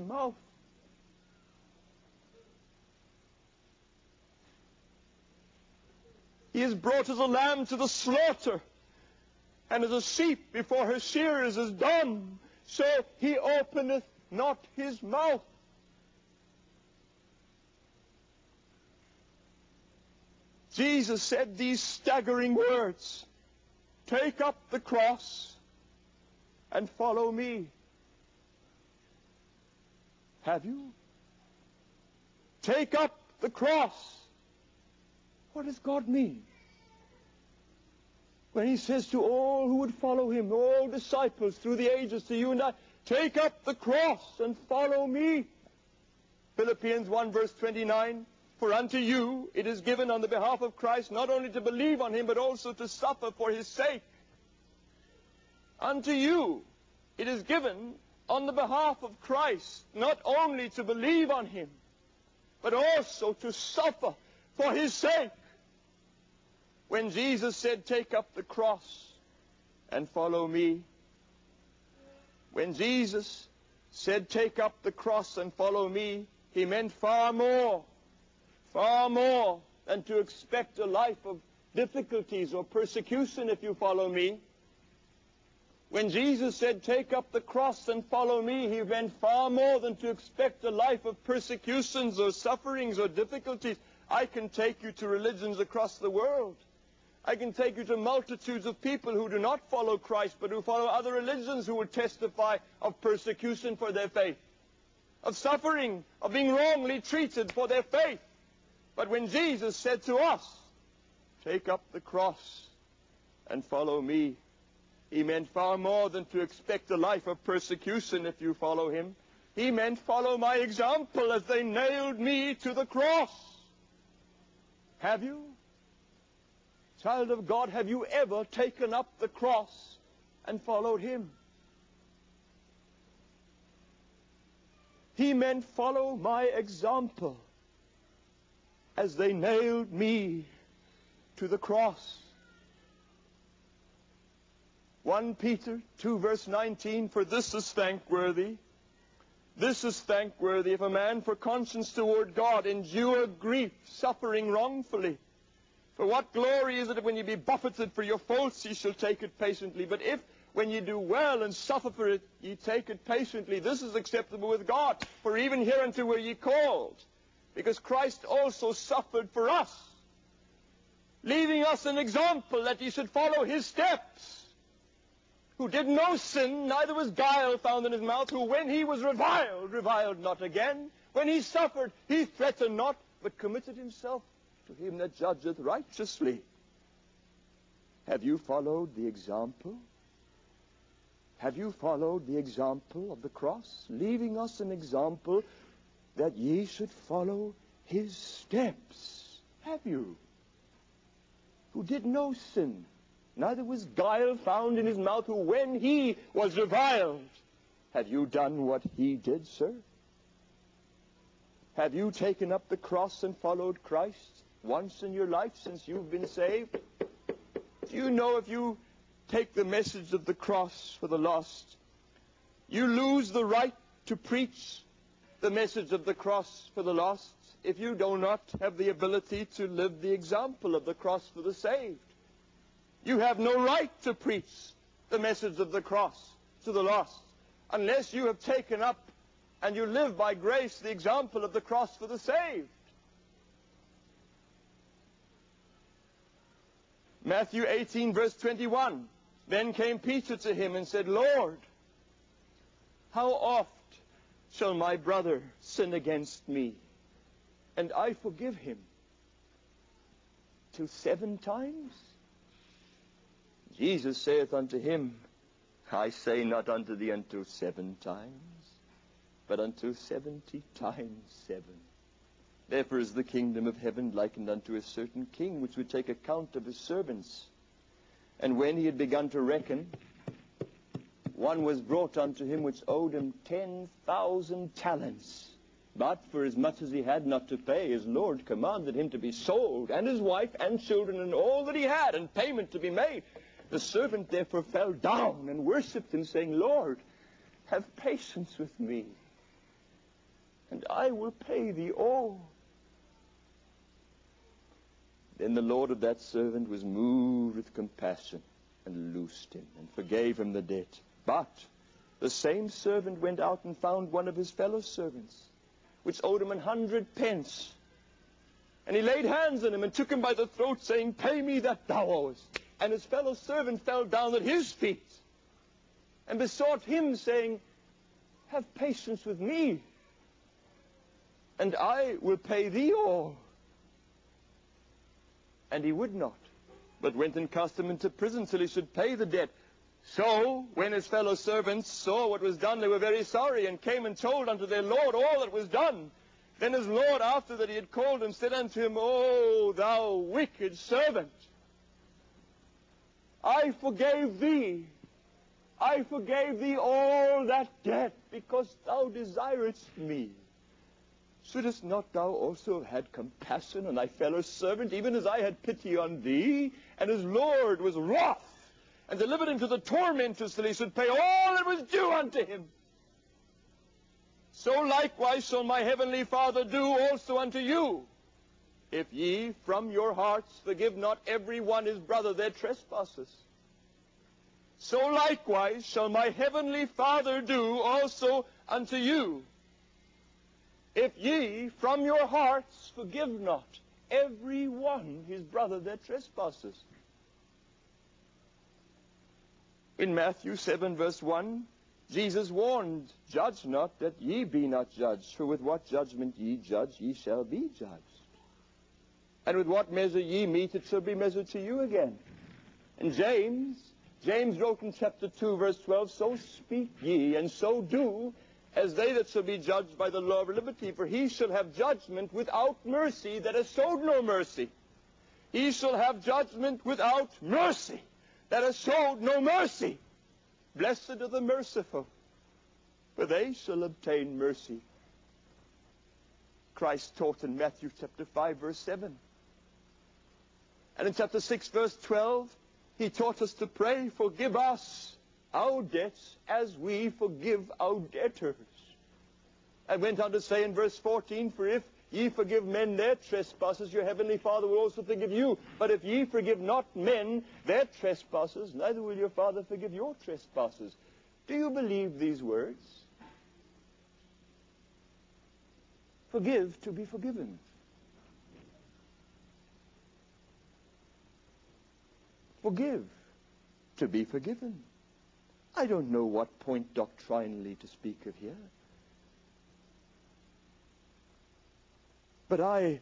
mouth. He is brought as a lamb to the slaughter, and as a sheep before her shearers is dumb, so he openeth not his mouth. Jesus said these staggering words, "Take up the cross and follow me." Have you? Take up the cross. What does God mean when he says to all who would follow him, all disciples through the ages, to you and I, take up the cross and follow me? Philippians 1 verse 29, for unto you it is given on the behalf of Christ not only to believe on him, but also to suffer for his sake. Unto you it is given on the behalf of Christ not only to believe on him, but also to suffer for his sake. When Jesus said, take up the cross and follow me, when Jesus said, take up the cross and follow me, he meant far more than to expect a life of difficulties or persecution if you follow me. When Jesus said, take up the cross and follow me, he meant far more than to expect a life of persecutions or sufferings or difficulties. I can take you to religions across the world. I can take you to multitudes of people who do not follow Christ, but who follow other religions, who will testify of persecution for their faith, of suffering, of being wrongly treated for their faith. But when Jesus said to us, take up the cross and follow me, he meant far more than to expect a life of persecution if you follow him. He meant follow my example as they nailed me to the cross. Have you? Child of God, have you ever taken up the cross and followed him? He meant follow my example as they nailed me to the cross. 1 Peter 2 verse 19, for this is thankworthy. This is thankworthy if a man for conscience toward God endure grief, suffering wrongfully. For what glory is it when you be buffeted for your faults, ye shall take it patiently. But if, when you do well and suffer for it, ye take it patiently, this is acceptable with God. For even hereunto were ye called, because Christ also suffered for us, leaving us an example that ye should follow his steps, who did no sin, neither was guile found in his mouth, who when he was reviled, reviled not again. When he suffered, he threatened not, but committed himself to him that judgeth righteously. Have you followed the example? Have you followed the example of the cross, leaving us an example that ye should follow his steps? Have you? Who did no sin, neither was guile found in his mouth, who when he was reviled. Have you done what he did, sir? Have you taken up the cross and followed Christ once in your life since you've been saved? Do you know if you take the message of the cross for the lost, you lose the right to preach the message of the cross for the lost if you do not have the ability to live the example of the cross for the saved? You have no right to preach the message of the cross to the lost unless you have taken up and you live by grace the example of the cross for the saved. Matthew 18 verse 21. Then came Peter to him and said, Lord, how oft shall my brother sin against me, and I forgive him? Till 7 times? Jesus saith unto him, I say not unto thee until 7 times, but until 70 times 7. Therefore is the kingdom of heaven likened unto a certain king, which would take account of his servants. And when he had begun to reckon, one was brought unto him which owed him 10,000 talents. But for as much as he had not to pay, his Lord commanded him to be sold, and his wife and children, and all that he had, and payment to be made. The servant therefore fell down and worshipped him, saying, Lord, have patience with me, and I will pay thee all. Then the Lord of that servant was moved with compassion, and loosed him, and forgave him the debt. But the same servant went out and found one of his fellow servants, which owed him 100 pence. And he laid hands on him, and took him by the throat, saying, Pay me that thou owest. And his fellow servant fell down at his feet, and besought him, saying, Have patience with me, and I will pay thee all. And he would not, but went and cast him into prison till he should pay the debt. So, when his fellow servants saw what was done, they were very sorry, and came and told unto their Lord all that was done. Then his Lord, after that he had called him, said unto him, O thou wicked servant, I forgave thee all that debt, because thou desiredst me. Shouldest not thou also have had compassion on thy fellow servant, even as I had pity on thee? And his Lord was wroth, and delivered him to the tormentors till he should pay all that was due unto him. So likewise shall my heavenly Father do also unto you, if ye from your hearts forgive not every one his brother their trespasses. So likewise shall my heavenly Father do also unto you, if ye from your hearts forgive not every one his brother their trespasses. In Matthew 7 verse 1, Jesus warned, Judge not that ye be not judged, for with what judgment ye judge, ye shall be judged. And with what measure ye mete, it shall be measured to you again. And James wrote in chapter 2 verse 12, So speak ye, and so do, as they that shall be judged by the law of liberty, for he shall have judgment without mercy that has showed no mercy. He shall have judgment without mercy that has showed no mercy. Blessed are the merciful, for they shall obtain mercy. Christ taught in Matthew chapter 5 verse 7. And in chapter 6 verse 12, he taught us to pray, Forgive us our debts as we forgive our debtors. And went on to say in verse 14, For if ye forgive men their trespasses, your heavenly Father will also forgive you. But if ye forgive not men their trespasses, neither will your Father forgive your trespasses. Do you believe these words? Forgive to be forgiven. Forgive to be forgiven. I don't know what point doctrinally to speak of here. But I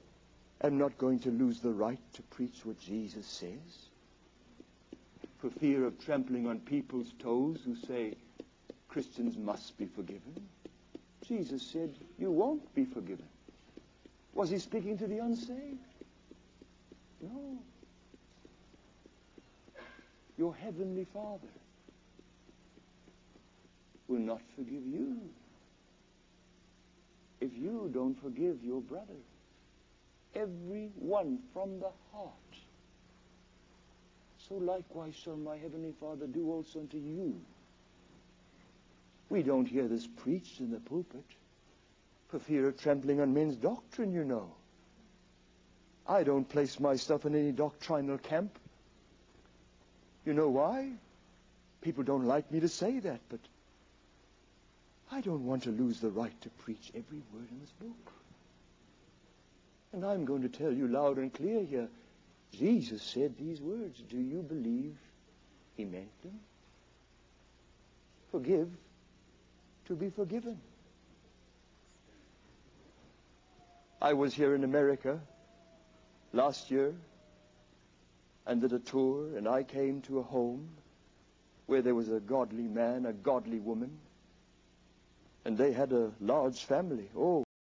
am not going to lose the right to preach what Jesus says, for fear of trampling on people's toes who say Christians must be forgiven. Jesus said, you won't be forgiven. Was he speaking to the unsaved? No. Your heavenly Father will not forgive you if you don't forgive your brother. Every one from the heart. So likewise shall my heavenly Father do also unto you. We don't hear this preached in the pulpit for fear of trampling on men's doctrine, you know. I don't place myself in any doctrinal camp. You know why? People don't like me to say that, but I don't want to lose the right to preach every word in this book. And I'm going to tell you loud and clear here, Jesus said these words. Do you believe he meant them? Forgive to be forgiven. I was here in America last year and did a tour, and I came to a home where there was a godly man, a godly woman, and they had a large family. Oh,